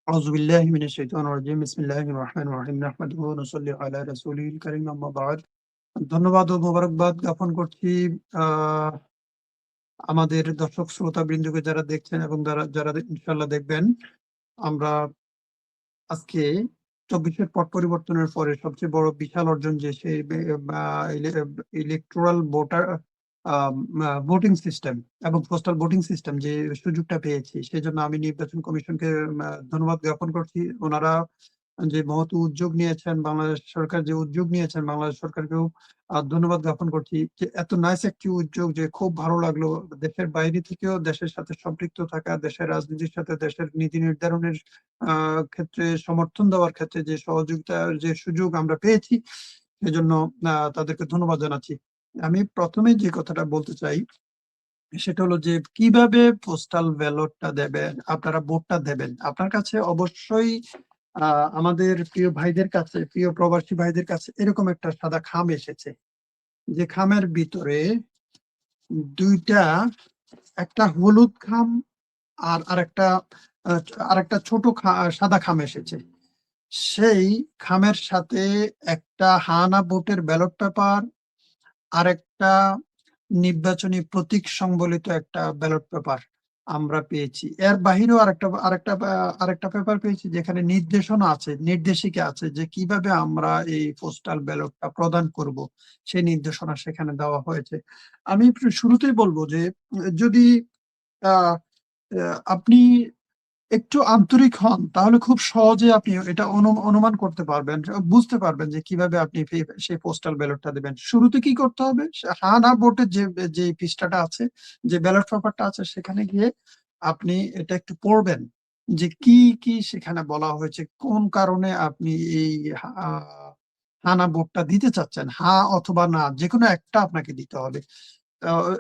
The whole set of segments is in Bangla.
أعوذ بالله من الشيطان الرجيم بسم الله الرحمن الرحيم نحمده ونصلي على رسوله الكريم أما بعد ধন্যবাদ ও মোবারকবাদ জ্ঞাপন করছি আমাদের দর্শক শ্রোতাবৃন্দকে যারা দেখছেন এবং যারা ইনশাআল্লাহ দেখবেন। আমরা আজকে ২৪ পট পরিবর্তনের পরে সবচেয়ে বড় বিশাল অর্জন যে সেই ইলেকটোরাল ভোটিং সিস্টেম এবং পোস্টাল ভোটিং সিস্টেম যে সুযোগটা পেয়েছি, সেজন্য আমি নির্বাচন কমিশনকে ধন্যবাদ জ্ঞাপন করছি। ওনারা যে মহৎ উদ্যোগ নিয়েছেন, বাংলাদেশ সরকার যে উদ্যোগ নিয়েছেন, বাংলাদেশ সরকারকেও ধন্যবাদ জ্ঞাপন করছি যে এত নাইস একটি উদ্যোগ, যে খুব ভালো লাগলো। দেশের বাইরে থেকেও দেশের সাথে সম্পৃক্ত থাকা, দেশের রাজনীতির সাথে দেশের নীতি নির্ধারণের ক্ষেত্রে সমর্থন দেওয়ার ক্ষেত্রে যে সহযোগিতার যে সুযোগ আমরা পেয়েছি, সেজন্য তাদেরকে ধন্যবাদ জানাচ্ছি। আমি প্রথমে যে কথাটা বলতে চাই সেটা হলো যে কিভাবে পোস্টাল ব্যালটটা দেবেন, আপনারা ভোটটা দেবেন। আপনার কাছে অবশ্যই আমাদের প্রিয় ভাইদের কাছে, প্রিয় প্রবাসী ভাইদের কাছে এরকম একটা সাদা খাম এসেছে, যে খামের ভিতরে দুইটা, একটা হলুদ খাম আর আরেকটা ছোট সাদা খাম এসেছে। সেই খামের সাথে একটা হানা ভোটের ব্যালট পেপার আর একটা নির্বাচনী প্রতীক সংবলিত একটা ব্যালট পেপার আমরা পেয়েছি। এর বাহিরেও আরেকটা পেপার পেয়েছি যেখানে নির্দেশনা আছে, নির্দেশিকা আছে যে কিভাবে আমরা এই পোস্টাল ব্যালটটা প্রদান করব, সেই নির্দেশনা সেখানে দেওয়া হয়েছে। আমি শুরুতেই বলবো যে যদি আহ আপনি একটু আন্তরিক হন, তাহলে খুব সহজে আপনি এটা অনুমান করতে পারবেন, বুঝতে পারবেন যে কিভাবে আপনি সেই পোস্টাল ব্যালটটা দেবেন। শুরুতে কি করতে হবে, হা না ভোটের যে পৃষ্ঠাটা আছে, যে ব্যালট পেপারটা আছে, সেখানে গিয়ে আপনি এটা একটু পড়বেন যে কি কি সেখানে বলা হয়েছে, কোন কারণে আপনি এই হা না ভোটটা দিতে চাচ্ছেন, হা অথবা না, যে কোনো একটা আপনাকে দিতে হবে।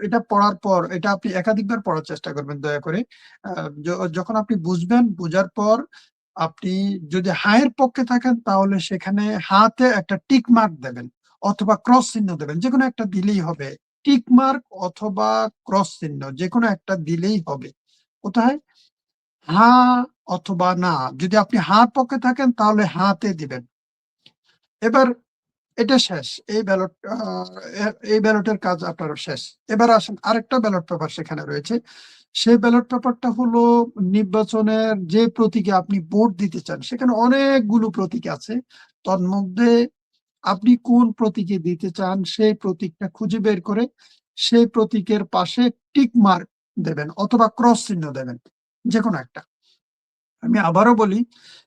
এটা পড়ার পর এটা আপনি একাধিকবার পড়ার চেষ্টা করবেন দয়া করে। যখন আপনি বুঝবেন, বুঝার পর আপনি যদি হায়ের পক্ষে থাকেন তাহলে সেখানে হাতে একটা টিক মার্ক দেবেন অথবা ক্রস চিহ্ন দেবেন, যে কোনো একটা দিলেই হবে। টিক মার্ক অথবা ক্রস চিহ্ন যে কোনো একটা দিলেই হবে। কোথায়? হা অথবা না। যদি আপনি হার পক্ষে থাকেন তাহলে হাতে দিবেন। এবার এটা শেষ, এই ব্যালটের কাজ আপনার শেষ। এবার আসেন, আরেকটা ব্যালট পেপার সেখানে রয়েছে। সেই ব্যালট পেপারটা হলো নির্বাচনের যে প্রতীকে আপনি ভোট দিতে চান, সেখানে অনেকগুলো প্রতীক আছে। তন্মধ্যে আপনি কোন প্রতীকে দিতে চান সেই প্রতীকটা খুঁজে বের করে সেই প্রতীকের পাশে টিক মার্ক দেবেন অথবা ক্রস চিহ্ন দেবেন, যে কোনো একটা। আমি আবারও বলি,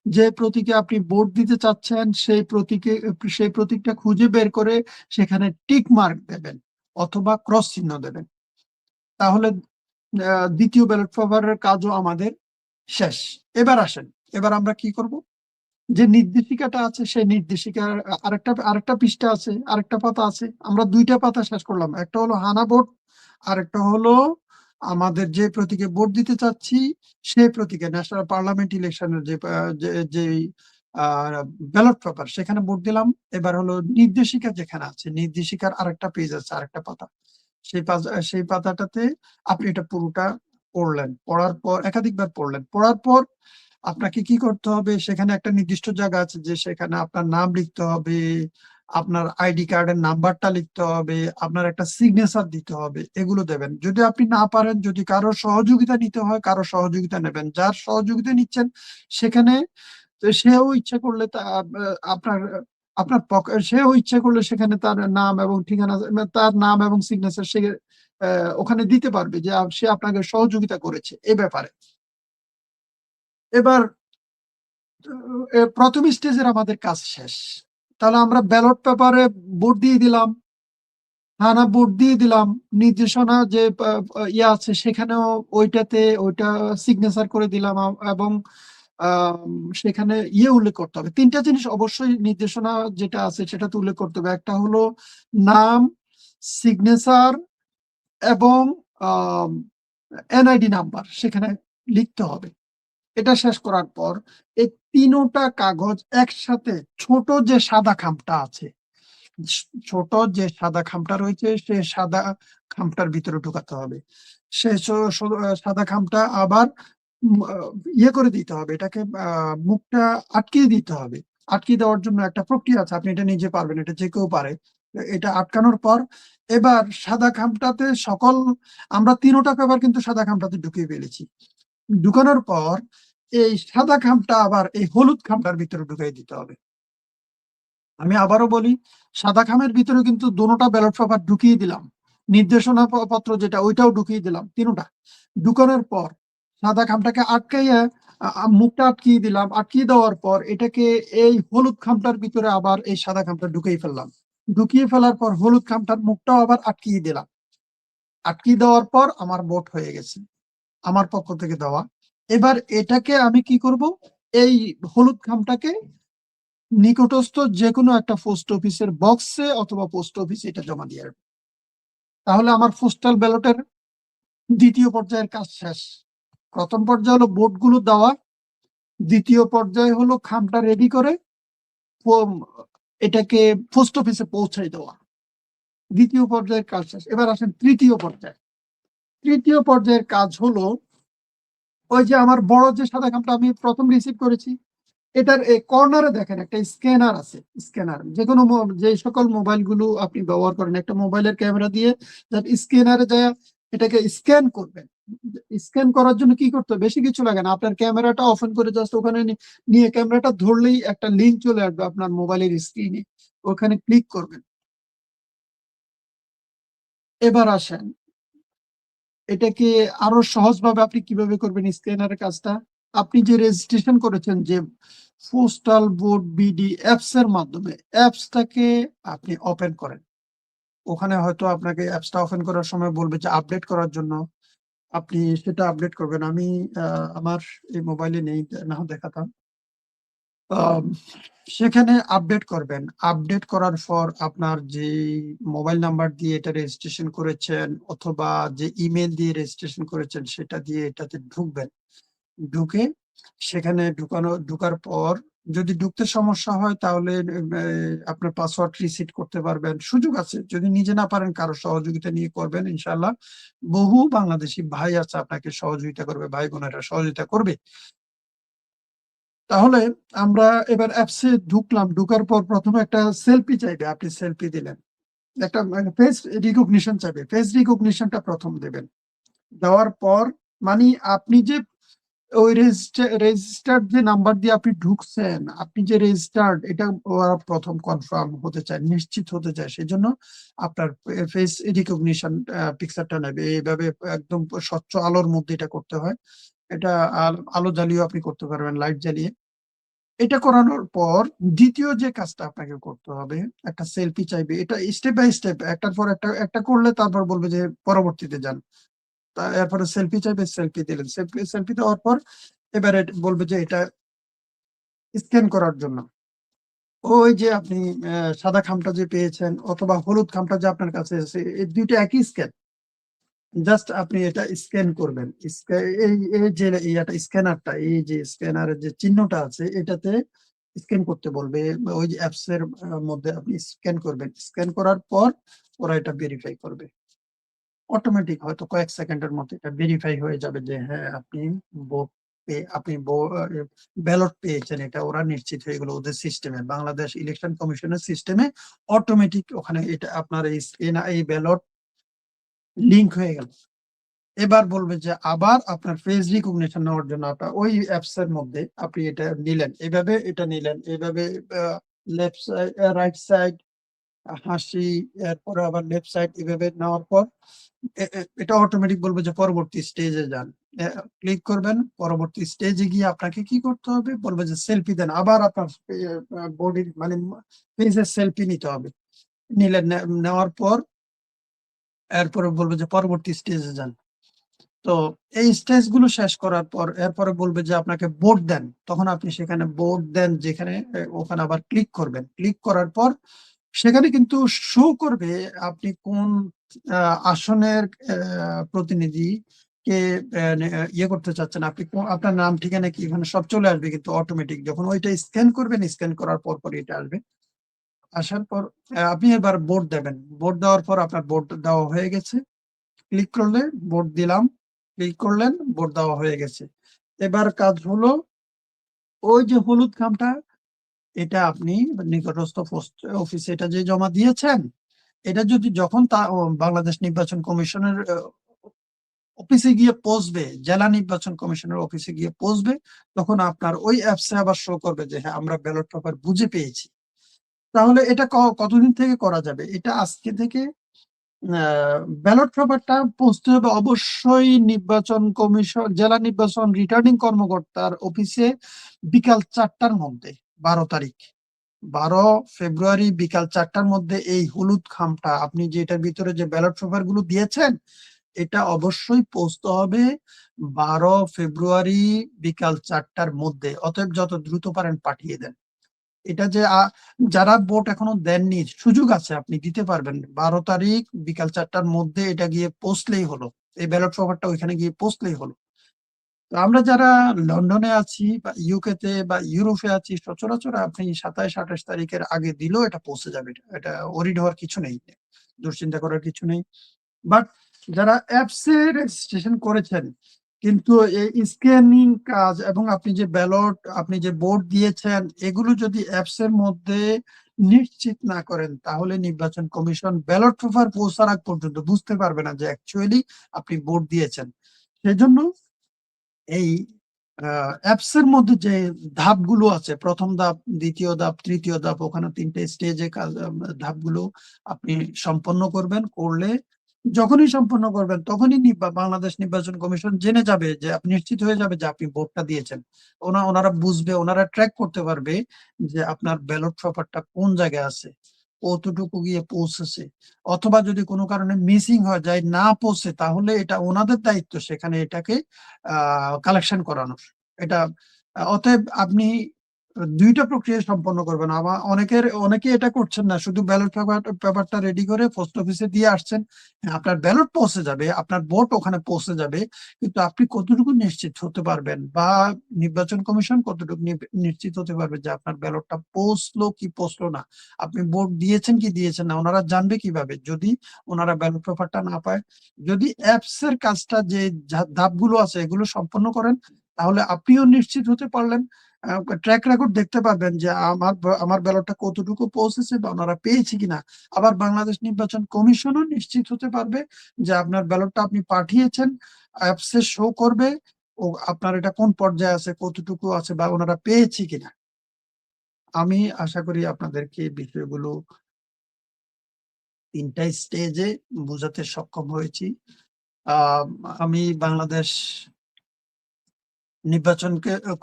যে প্রতীকে আপনি ভোট দিতে চাচ্ছেন সেই প্রতীকটা খুঁজে বের করে সেখানে টিক মার্ক দেবেন অথবা ক্রস চিহ্ন দেবেন। তাহলে দ্বিতীয় ব্যালট পেপারের কাজও আমাদের শেষ। এবার আসেন, এবার আমরা কি করব, যে নির্দেশিকাটা আছে সেই নির্দেশিকার আরেকটা পৃষ্ঠা আছে, আরেকটা পাতা আছে। আমরা দুইটা পাতা শেষ করলাম, একটা হলো হানা ভোট, আরেকটা হলো আমাদের যে প্রতীকে ভোট দিতে চাচ্ছি সেই প্রতীকে ন্যাশনাল পার্লামেন্ট ইলেকশনের যে ব্যালট পেপার, সেখানে ভোট দিলাম। এবার হলো নির্দেশিকা যেখানে আছে, নির্দেশিকার আরেকটা পেজ আছে, আরেকটা পাতা। সেই পাতাটাতে আপনি এটা পুরোটা পড়লেন, পড়ার পর একাধিকবার পড়লেন, পড়ার পর আপনাকে কি করতে হবে, সেখানে একটা নির্দিষ্ট জায়গা আছে যে সেখানে আপনার নাম লিখতে হবে, আপনার আইডি কার্ডের নাম্বারটা লিখতে হবে, আপনার একটা সিগনেচার দিতে হবে, এগুলো দেবেন। যদি আপনি না পারেন, যদি কারো সহযোগিতা নিতে হয়, কারো সহযোগিতা নেবেন। যার সহযোগিতা নিচ্ছেন সেখানে সেও ইচ্ছা করলে আপনার আপনার সেও ইচ্ছা করলে সেখানে তার নাম এবং ঠিকানা, তার নাম এবং সিগনেচার সে ওখানে দিতে পারবে যে সে আপনাকে সহযোগিতা করেছে এ ব্যাপারে। এবার প্রথম স্টেজের আমাদের কাজ শেষ। তাহলে আমরা ব্যালট পেপারে ভোট দিয়ে দিলাম, হানা ভোট দিয়ে দিলাম, নির্দেশনা যে ইয়ে আছে সেখানেও ওইটা সিগনেচার করে দিলাম, এবং সেখানে উল্লেখ করতে হবে। তিনটা জিনিস অবশ্যই নির্দেশনা যেটা আছে সেটা তো উল্লেখ করতে হবে। একটা হলো নাম, সিগনেচার এবং এনআইডি নাম্বার সেখানে লিখতে হবে। এটা শেষ করার পর এই তিনটা কাগজ একসাথে ছোট যে সাদা খামটা আছে, ছোট যে সাদা খামটা রয়েছে সেই সাদা খামটার ভিতরে ঢুকাতে হবে। সেই সাদা খামটা আবার ইয়ে করে দিতে হবে, এটাকে মুখটা আটকিয়ে দিতে হবে। আটকিয়ে দেওয়ার জন্য একটা প্রক্রিয়া আছে, আপনি এটা নিজে পারবেন, এটা যে কেউ পারে। এটা আটকানোর পর এবার সাদা খামটাতে আমরা 3টা পেপার কিন্তু সাদা খামটাতে ঢুকিয়ে ফেলেছি। ঢুকানোর পর এই সাদা খামটা আবার এই হলুদ খামটার ভিতরে ঢুকিয়ে দিতে হবে। আমি আবারও বলি, সাদা খামের ভিতরে কিন্তু দোনোটা ব্যালট পেপার ঢুকিয়ে দিলাম, নির্দেশনা পত্র যেটা ওইটাও ঢুকিয়ে দিলাম, 3টা ঢুকানোর পর সাদা খামটাকে আটকাইয়া মুখটা আটকিয়ে দিলাম। আটকিয়ে দেওয়ার পর এটাকে এই হলুদ খামটার ভিতরে আবার এই সাদা খামটা ঢুকিয়ে ফেললাম। ঢুকিয়ে ফেলার পর হলুদ খামটার মুখটাও আবার আটকিয়ে দিলাম। আটকিয়ে দেওয়ার পর আমার ভোট হয়ে গেছে, আমার পক্ষ থেকে দেওয়া। এবার এটাকে আমি কি করব, এই হলুদ খামটাকে নিকটস্থ যে কোনো একটা পোস্ট অফিসের বক্সে অথবা পোস্ট অফিসে এটা জমা দিয়ে আসবে। তাহলে আমার পোস্টাল ব্যালটের দ্বিতীয় পর্যায়ের কাজ শেষ। প্রথম পর্যায়ে হলো ভোটগুলো দেওয়া, দ্বিতীয় পর্যায়ে হলো খামটা রেডি করে এটাকে পোস্ট অফিসে পৌঁছাই দেওয়া। দ্বিতীয় পর্যায়ের কাজ শেষ। এবার আসেন তৃতীয় পর্যায়ে। তৃতীয় পর্যায়ের কাজ হলো ওই যে আমার বড় যে সাদা খামটা আমি প্রথম রিসিভ করেছি, এটার কর্নারে দেখেন একটা স্ক্যানার আছে। স্ক্যানার যে কোনো যে সকল মোবাইল গুলো আপনি ব্যবহার করেন, একটা মোবাইলের ক্যামেরা দিয়ে স্ক্যানারে যায় এটাকে স্ক্যান করবেন। স্ক্যান করার জন্য কি করতে হবে, বেশি কিছু লাগে না, আপনার ক্যামেরাটা ওপেন করে জাস্ট ওখানে নিয়ে ক্যামেরাটা ধরলেই একটা লিঙ্ক চলে আসবে আপনার মোবাইলের স্ক্রিনে, ওখানে ক্লিক করবেন। এবার আসেন এটাকে আরো সহজভাবে আপনি কিভাবে করবেন স্ক্যানারের কাজটা। আপনি যে রেজিস্ট্রেশন করেছেন যে পোস্টাল বোর্ড বিডি অ্যাপস এর মাধ্যমে, অ্যাপসটাকে আপনি ওপেন করেন। ওখানে হয়তো আপনাকে অ্যাপসটা ওপেন করার সময় বলবে যে আপডেট করার জন্য, আপনি সেটা আপডেট করবেন। আমি আমার এই মোবাইলে নেই, না হয় দেখাতাম। সেখানে আপডেট করবেন। আপডেট করার পর আপনার যে মোবাইল নাম্বার দিয়ে এটা রেজিস্ট্রেশন করেছেন অথবা যে ইমেল দিয়ে রেজিস্ট্রেশন করেছেন সেটা দিয়ে এটাতে ঢুকবেন। ঢুকে সেখানে ঢুকার পর যদি ঢুকতে সমস্যা হয় তাহলে আপনার পাসওয়ার্ড রিসেট করতে পারবেন, সুযোগ আছে। যদি নিজে না পারেন কারো সহযোগিতা নিয়ে করবেন, ইনশাআল্লাহ বহু বাংলাদেশি ভাই আছে আপনাকে সহযোগিতা করবে, ভাই বোনেরা সহযোগিতা করবে। তাহলে আমরা এবার অ্যাপসে ঢুকলাম। ঢুকার পর প্রথমে একটা সেলফি চাইবে, আপনি সেলফি দিলেন। একটা ফেস রিকগনিশন চাইবে, ফেস রিকগনিশনটা প্রথম দেবেন। দেওয়ার পর মানে আপনি যে ওই রেজিস্টার্ড যে নাম্বার দিয়ে আপনি ঢুকছেন, আপনি যে রেজিস্টার্ড, এটা ওরা প্রথম কনফার্ম হতে চায়, নিশ্চিত হতে চায়, সেজন্য আপনার ফেস রিকগনিশন পিকচারটা নেবে। এইভাবে একদম স্বচ্ছ আলোর মধ্যে এটা করতে হয়। এটা আলো জ্বালিয়েও আপনি করতে পারবেন, লাইট জ্বালিয়ে। এটা করানোর পর দ্বিতীয় যে কাজটা আপনাকে করতে হবে, একটা সেলফি চাইবে। এটা স্টেপ বাই স্টেপ, একটার পর একটা একটা করলে তারপর বলবে যে পরবর্তীতে যান। এরপরে সেলফি চাইবে, সেলফি দিলেন। সেলফি দেওয়ার পর এবারে বলবে যে এটা স্ক্যান করার জন্য। ওই যে আপনি সাদা খামটা যে পেয়েছেন অথবা হলুদ খামটা যে আপনার কাছে আছে, এই দুইটা একই স্ক্যান। জাস্ট আপনি এটা স্ক্যান করবেন। এই যে ইয়াটা স্ক্যানারটা, এই যে স্ক্যানারের যে চিহ্নটা আছে এটাতে স্ক্যান করতে বলবে। ওই যে অ্যাপস এর মধ্যে আপনি স্ক্যান করবেন। স্ক্যান করার পর ওরা এটা ভেরিফাই করবে। অটোমেটিক হয়তো কয়েক সেকেন্ডের মধ্যে এটা ভেরিফাই হয়ে যাবে যে হ্যাঁ আপনি ভোট আপনি ব্যালট পেয়েছেন। এটা ওরা নিশ্চিত হয়ে গেল ওদের সিস্টেমে, বাংলাদেশ ইলেকশন কমিশনের সিস্টেমে অটোমেটিক ওখানে এটা আপনার এই ব্যালট লিংক হয়ে গেল। এবার বলবে যে আবার আপনার ফেস রিকগনিশন নেওয়ার জন্য আপনার ওই অ্যাপস এর মধ্যে আপনি এটা নিলেন, এভাবে এটা নিলেন, এভাবে লেফট সাইড রাইট সাইড হাসি, এরপরে আবার লেফট সাইড, এভাবে নেওয়ার পর এটা অটোমেটিক বলবে যে পরবর্তী স্টেজে যান। ক্লিক করবেন। পরবর্তী স্টেজে গিয়ে আপনাকে কি করতে হবে, বলবে যে সেলফি দেন। আবার আপনার বডির মানে ফেসের সেলফি নিতে হবে। নিলেন, নেওয়ার পর এরপরে বলবে যে পরবর্তী স্টেজে যান। তো এই স্টেজ গুলো শেষ করার পর এরপরে বলবে যে আপনাকে ভোট দেন। তখন আপনি সেখানে ভোট দেন যেখানে, ওখানে আবার ক্লিক করবেন। ক্লিক করার পর সেখানে কিন্তু শো করবে আপনি কোন আসনের প্রতিনিধি কে ইয়ে করতে চাচ্ছেন, আপনি আপনার নাম ঠিকানা কি এখানে সব চলে আসবে কিন্তু অটোমেটিক। যখন ওইটা স্ক্যান করবেন, স্ক্যান করার পর পর এটা আসবে। আসার পর আপনি এবার ভোট দেবেন। ভোট দেওয়ার পর আপনার ভোট দেওয়া হয়ে গেছে। ক্লিক করলে ভোট দিলাম, ক্লিক করলেন, ভোট দেওয়া হয়ে গেছে। এবার কাজ হলো ওই যে হলুদ খামটা, এটা আপনি নিকটস্থ পোস্ট অফিসে এটা যে জমা দিয়েছেন, এটা যদি যখন বাংলাদেশ নির্বাচন কমিশনের অফিসে গিয়ে পৌঁছবে, জেলা নির্বাচন কমিশনের অফিসে গিয়ে পৌঁছবে, তখন আপনার ওই অ্যাপসে আবার শো করবে যে হ্যাঁ, আমরা ব্যালট পেপার বুঝে পেয়েছি। তাহলে এটা কতদিন থেকে করা যাবে? এটা আজকে থেকে ব্যালট পেপারটা পৌঁছতে হবে অবশ্যই নির্বাচন কমিশন, জেলা নির্বাচন রিটার্নিং কর্মকর্তার অফিসে বিকাল ৪টার মধ্যে, ১২ তারিখ, ১২ ফেব্রুয়ারি বিকাল ৪টার মধ্যে এই হলুদ খামটা আপনি যে এটার ভিতরে যে ব্যালট পেপার গুলো দিয়েছেন, এটা অবশ্যই পৌঁছতে হবে ১২ ফেব্রুয়ারি বিকাল ৪টার মধ্যে। অতএব যত দ্রুত পারেন পাঠিয়ে দেন। এটা যে যারা ভোট এখনো দেননি, সুযোগ আছে, আপনি দিতে পারবেন। ১২ তারিখ বিকাল ৪টার মধ্যে এটা গিয়ে পৌঁছলেই হলো। এই ব্যালট পেপারটা ওইখানে গিয়ে পৌঁছলেই হলো। তো আমরা যারা লন্ডনে আছি বা ইউকে তে বা ইউরোপে আছি, সচরাচর আপনি ২৭-২৮ তারিখের আগে দিলেও এটা পৌঁছে যাবে। এটা ওরিড হওয়ার কিছু নেই, দুশ্চিন্তা করার কিছু নেই। বাট যারা অ্যাপস এ রেজিস্ট্রেশন করেছেন, কিন্তু এই স্ক্যানিং কাজ এবং আপনি যে ব্যালট, আপনি যে ভোট দিয়েছেন, এগুলো যদি অ্যাপস এর মধ্যে নিশ্চিত না করেন, তাহলে নির্বাচন কমিশন ব্যালট পেপার পৌঁছার আগ পর্যন্ত বুঝতে পারবে না যে অ্যাকচুয়ালি আপনি ভোট দিয়েছেন। সেজন্য এই অ্যাপস এর মধ্যে যে ধাপগুলো আছে, প্রথম ধাপ, দ্বিতীয় ধাপ, তৃতীয় ধাপ, ওখানে ৩টে স্টেজে কাজ, ধাপগুলো আপনি সম্পন্ন করবেন। করলে যখনই সম্পন্ন করবেন, তখনই বাংলাদেশ নির্বাচন কমিশন জেনে যাবে যে আপনি নিশ্চিত হয়ে যাবে যে আপনি ভোটটা দিয়েছেন। ওনারা বুঝবে, ওনারা ট্র্যাক করতে পারবে যে আপনার ব্যালট পেপারটা কোন জায়গায় আছে, কতটুকু গিয়ে পৌঁছেছে। অথবা যদি কোনো কারণে মিসিং হয়ে যায়, না পৌঁছে, তাহলে এটা ওনাদের দায়িত্ব সেখানে এটাকে কালেকশন করানোর। এটা অতএব আপনি ২ টা প্রক্রিয়া সম্পন্ন করবেন। অনেকে এটা করছেন না। শুধু ব্যালট পেপারটা রেডি করে পোস্ট অফিসে দিয়ে আসছেন। হ্যাঁ, আপনার ব্যালট পৌঁছে যাবে, আপনার ভোট ওখানে পৌঁছে যাবে। কিন্তু আপনি কতটুকু নিশ্চিত হতে পারবেন বা নির্বাচন কমিশন কতটুকু নিশ্চিত হতে পারবে যে আপনার ব্যালটটা পৌঁছলো কি পৌঁছলো না? আপনি ভোট দিয়েছেন কি দিয়েছেন না? ওনারা জানবে কিভাবে? যদি ওনারা ব্যালট পেপারটা না পায়। যদি অ্যাপস এর কাজটা যে ধাপগুলো আছে এগুলো সম্পন্ন করেন, তাহলে আপনিও নিশ্চিত হতে পারলেন। ট্র্যাক রেকর্ড দেখতে পারবেন যে আমার ব্যালটটা কতটুকু পৌঁছেছে বা ওনারা পেয়েছে কিনা। আবার বাংলাদেশ নির্বাচন কমিশনও নিশ্চিত হতে পারবে যে আপনার ব্যালটটা আপনি পাঠিয়েছেন, অ্যাপসে শো করবে ও আপনার এটা কোন পর্যায়ে আছে, কতটুকু আছে বা ওনারা পেয়েছে কিনা। আমি আশা করি আপনাদেরকে এই বিষয়গুলো ৩ টা স্টেজে বোঝাতে সক্ষম হয়েছি। আ আমি বাংলাদেশ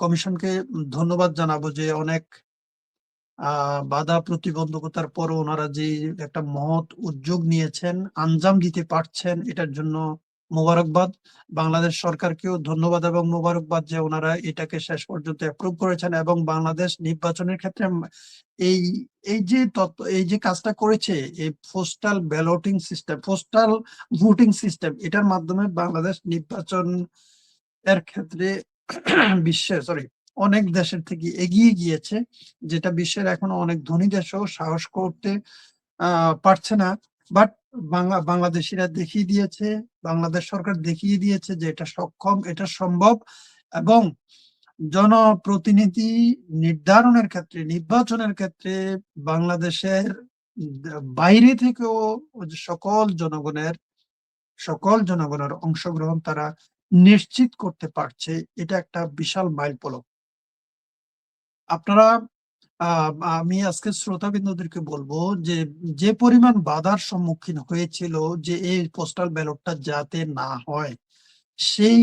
কমিশনকে ধন্যবাদ জানাবো যে অনেক বাধা প্রতিবন্ধকতার পরও ওনারা যে একটা মহৎ উদ্যোগ নিয়েছেন, আঞ্জাম দিতে পারছেন, এটার জন্য মোবারকবাদ। বাংলাদেশ সরকারকেও ধন্যবাদ এবং মোবারকবাদ যে ওনারা এটাকে শেষ পর্যন্ত অ্যাপ্রুভ করেছেন এবং বাংলাদেশ নির্বাচনের ক্ষেত্রে এই এই যে কাজটা করেছে, এই পোস্টাল ভোটিং সিস্টেম, এটার মাধ্যমে বাংলাদেশ নির্বাচন এর ক্ষেত্রে অনেক দেশের থেকে এগিয়ে গিয়েছে, যেটা বিশ্বের এখনো অনেক ধনী দেশও সাহস করতে পারছে না। বাট বাংলাদেশীরা দেখিয়ে দিয়েছে, বাংলাদেশ সরকার দেখিয়ে দিয়েছে যে এটা সক্ষম, এটা সম্ভব এবং জনপ্রতিনিধি নির্ধারণের ক্ষেত্রে, নির্বাচনের ক্ষেত্রে বাংলাদেশের বাইরে থেকেও সকল জনগণের অংশগ্রহণ তারা নিশ্চিত করতে পারছে। এটা একটা বিশাল মাইলফলক। আপনারা আ আমি আজকে শ্রোতাবৃন্দদেরকে বলবো যে, যে পরিমাণ বাধার সম্মুখীন হয়েছিল যে এই পোস্টাল ব্যালটটা যাতে না হয়, সেই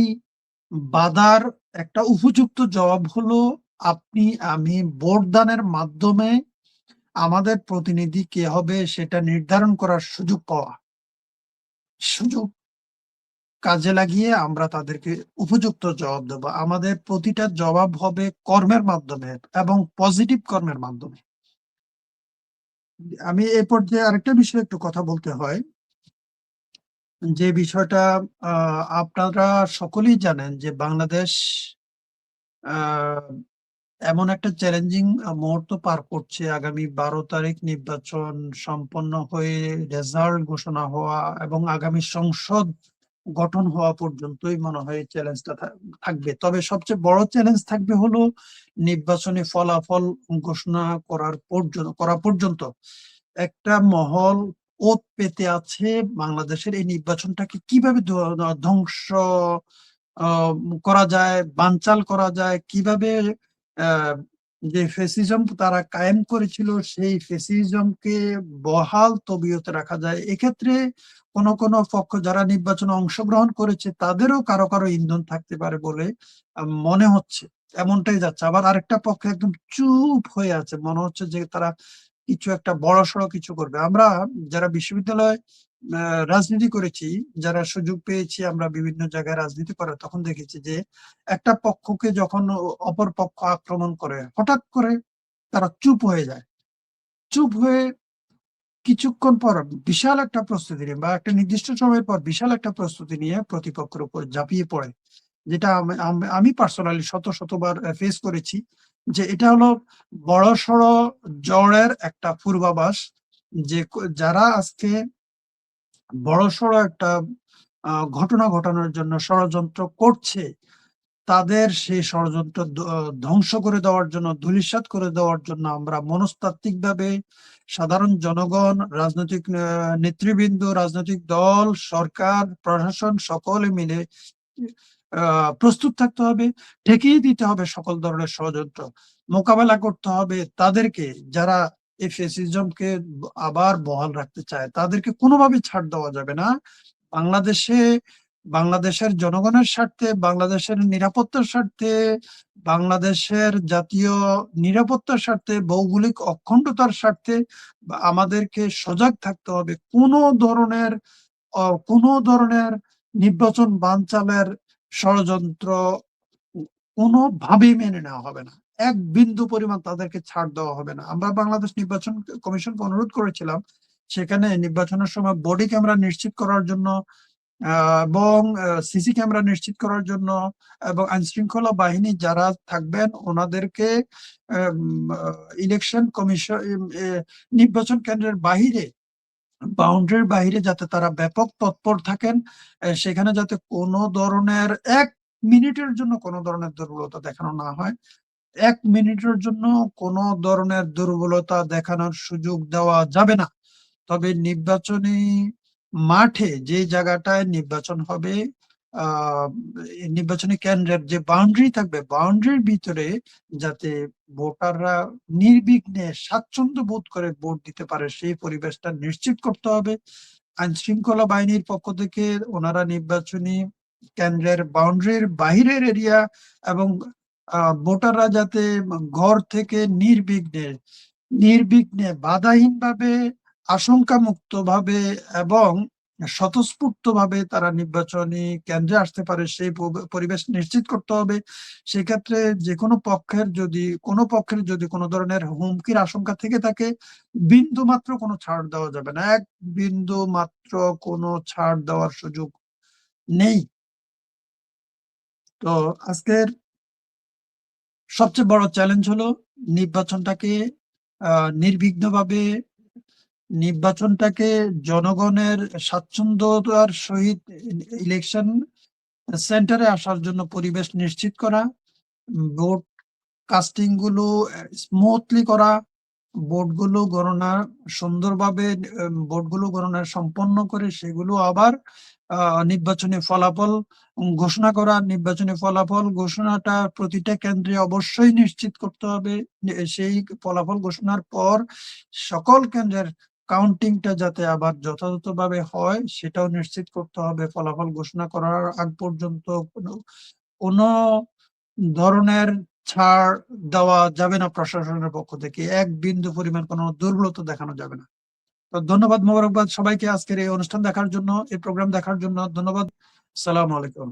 বাধার একটা উপযুক্ত জবাব হলো আপনি আমি ভোট দানের মাধ্যমে আমাদের প্রতিনিধি কে হবে সেটা নির্ধারণ করার সুযোগ পাওয়া। সুযোগ কাজে লাগিয়ে আমরা তাদেরকে উপযুক্ত জবাব দেব। আমাদের প্রতিটা জবাব হবে কর্মের মাধ্যমে এবং পজিটিভ কর্মের মাধ্যমে। আমি এ পর্যায়ে আরেকটা বিষয়ে একটু কথা বলতে হয়। যে বিষয়টা আ আপনারা সকলেই জানেন যে বাংলাদেশ আ এমন একটা চ্যালেঞ্জিং মুহূর্ত পার করছে। আগামী ১২ তারিখ নির্বাচন সম্পন্ন হয়ে রেজাল্ট ঘোষণা হওয়া এবং আগামী সংসদ গঠন হওয়া পর্যন্তই মনে হয় চ্যালেঞ্জটা থাকবে। তবে সবচেয়ে বড় চ্যালেঞ্জ থাকবে হলো নির্বাচনী ফলাফল ঘোষণা করা পর্যন্ত একটা মহল ওত পেতে আছে বাংলাদেশের এই নির্বাচনটাকে কিভাবে ধ্বংস করা যায়, বানচাল করা যায়, কিভাবে যে ফ্যাসিজম তারা কায়েম করেছিল সেই ফ্যাসিজমকে বহাল তবিয়তে রাখা যায়। এক্ষেত্রে কোন পক্ষ যারা নির্বাচনে অংশগ্রহণ করেছে তাদেরও কারো কারো ইন্ধন থাকতে পারে বলে মনে হচ্ছে। এমনটাই যাচ্ছে। আবার আরেকটা পক্ষ একদম চুপ হয়ে আছে, মনে হচ্ছে যে তারা কিছু একটা বড়সড় কিছু করবে। আমরা যারা বিশ্ববিদ্যালয়ে রাজনীতি করেছি, যারা সুযোগ পেয়েছি আমরা বিভিন্ন জায়গায় রাজনীতি করার, তখন দেখেছি যে একটা পক্ষকে যখন অপর পক্ষ আক্রমণ করে হঠাৎ করে তারা চুপ হয়ে যায়। চুপ হয়ে কিছুক্ষণ পর বিশাল একটা প্রস্তুতি নিয়ে বা একটা নির্দিষ্ট সময়ের পর বিশাল একটা প্রস্তুতি নিয়ে প্রতিপক্ষের উপর ঝাঁপিয়ে পড়ে। যেটা আমি পার্সোনালি শতবার ফেস করেছি, যে এটা হলো বড়সড় ঝড়ের একটা পূর্বাভাস। যে যারা আজকে বড়সড় একটা ঘটনা ঘটানোর জন্য ষড়যন্ত্র করছে, তাদের সেই ষড়যন্ত্র ধ্বংস করে দেওয়ার জন্য, ধূলিসাৎ করে দেওয়ার জন্য আমরা মনস্তাত্ত্বিকভাবে সাধারণ জনগণ, রাজনৈতিক নেতৃবৃন্দ, রাজনৈতিক দল, সরকার, প্রশাসন সকলে মিলে প্রস্তুত থাকতে হবে। ঠেকিয়ে দিতে হবে সকল ধরনের ষড়যন্ত্র। মোকাবেলা করতে হবে তাদেরকে, যারা এই ফ্যাসিজমকে আবার বহাল রাখতে চায়। তাদেরকে কোনোভাবে ছাড় দেওয়া যাবে না। বাংলাদেশের জনগণের স্বার্থে, বাংলাদেশের নিরাপত্তার স্বার্থে, বাংলাদেশের জাতীয় নিরাপত্তার স্বার্থে, ভৌগোলিক অখণ্ডতার স্বার্থে আমাদেরকে সজাগ থাকতে হবে। কোনো ধরনের নির্বাচন বানচালের ষড়যন্ত্র কোনোভাবেই মেনে নেওয়া হবে না। এক বিন্দু পরিমাণ তাদেরকে ছাড় দেওয়া হবে না। আমরা বাংলাদেশ নির্বাচন কমিশনকে অনুরোধ করেছিলাম সেখানে নির্বাচনের সময় বডি ক্যামেরা নিশ্চিত করার জন্য এবং সিসি ক্যামেরা নিশ্চিত করার জন্য, এবং আইনশৃঙ্খলা বাহিনী যারা থাকবেন ওনাদেরকে ইলেকশন কমিশন নির্বাচন কেন্দ্রের বাহিরে, বাউন্ডারির বাইরে যাতে তারা ব্যাপক তৎপর থাকেন। সেখানে যাতে কোনো ধরনের ১ মিনিটের জন্য কোনো ধরনের দুর্বলতা দেখানো না হয়। ১ মিনিটের জন্য কোনো ধরনের দুর্বলতা দেখানোর সুযোগ দেওয়া যাবে না। তবে নির্বাচনী মাঠে যে জায়গাটায় নির্বাচন হবে, নির্বাচনী কেন্দ্রের যে বাউন্ডারি থাকবে, বাউন্ডারির ভিতরে যাতে ভোটাররা নির্বিঘ্নে স্বাচ্ছন্দ্য বোধ করে ভোট দিতে পারে সেই পরিবেশটা নিশ্চিত করতে হবে। আইনশৃঙ্খলা বাহিনীর পক্ষ থেকে ওনারা নির্বাচনী কেন্দ্রের বাউন্ডারির বাহিরের এরিয়া এবং ভোটাররা যাতে ঘর থেকে নির্বিঘ্নে বাধাহীনভাবে, আশঙ্কামুক্তভাবে এবং স্বতঃস্ফূর্তভাবে তারা নির্বাচনী কেন্দ্রে আসতে পারে সেই পরিবেশ নিশ্চিত করতে হবে। সেক্ষেত্রে কোনো পক্ষের যদি কোনো ধরনের হুমকির আশঙ্কা থেকে থাকে, বিন্দু মাত্র কোনো ছাড় দেওয়া যাবে না। ১ বিন্দু মাত্র কোনো ছাড় দেওয়ার সুযোগ নেই। তো আজকের সবচেয়ে বড় চ্যালেঞ্জ হলো নির্বাচনটাকে নির্বিঘ্নভাবে, জনগণের স্বাচ্ছন্দ্যতার সহিত ইলেকশন সেন্টারে আসার জন্য পরিবেশ নিশ্চিত করা, ভোট কাস্টিং গুলো স্মুথলি করা, ভোটগুলো সুন্দরভাবে ভোটগুলো গণনা সম্পন্ন করে সেগুলো আবার নির্বাচনী ফলাফল ঘোষণা করা। নির্বাচনী ফলাফল ঘোষণাটা প্রতিটা কেন্দ্রে অবশ্যই নিশ্চিত করতে হবে। সেই ফলাফল ঘোষণার পর সকল কেন্দ্রের কাউন্টিংটা যাতে আবার যথাযথভাবে হয় সেটাও নিশ্চিত করতে হবে। ফলাফল ঘোষণা করার আগ পর্যন্ত কোনো ধরনের ছাড় দেওয়া যাবে না প্রশাসনের পক্ষ থেকে। ১ বিন্দু পরিমাণ কোনো দুর্বলতা দেখানো যাবে না। তো ধন্যবাদ, মোবারকবাদ সবাইকে আজকের এই অনুষ্ঠান দেখার জন্য, এই প্রোগ্রাম দেখার জন্য ধন্যবাদ। আসসালামু আলাইকুম।